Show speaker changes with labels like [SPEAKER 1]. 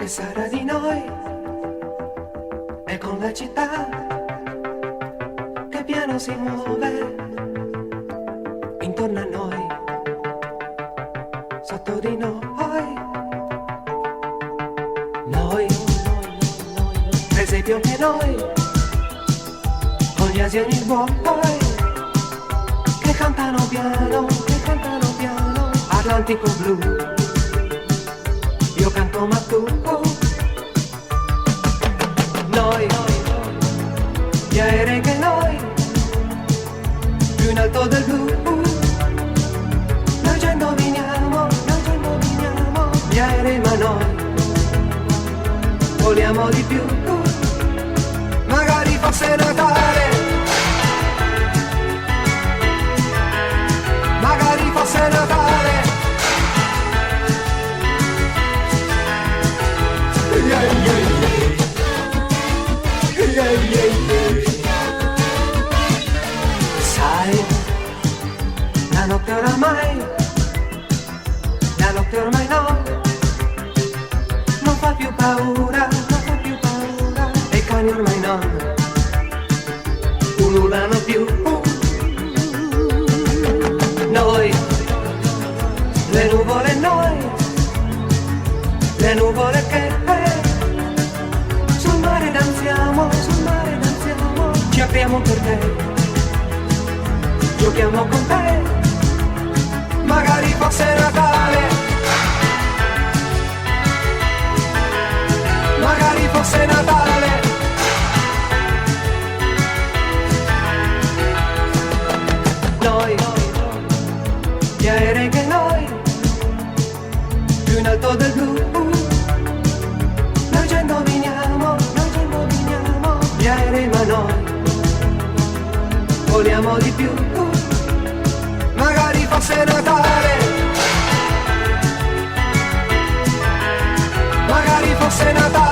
[SPEAKER 1] che sarà di noi e con la città che piano si muove intorno a noi, sotto di noi, per esempio anche noi, con gli asiani buoi che cantano piano, Atlantico blu, io canto ma tu, noi, gli aerei che noi, più in alto del blu, noi già indoviniamo, gli aerei ma noi, voliamo di più, magari fosse Natale, magari fosse Natale. Yeah, yeah, yeah. Yeah, yeah, yeah. Sai, la notte oramai no, non fa più paura, e i cani ormai non ululano più. Noi, le nuvole che sul mare danziamo, ci apriamo per te, giochiamo con te, magari fosse Natale, magari fosse Natale. Noi, gli aerei che noi, più in alto del blu, noi già indoviniamo, gli aerei ma noi, voliamo di più, magari fosse Natale, magari fosse Natale.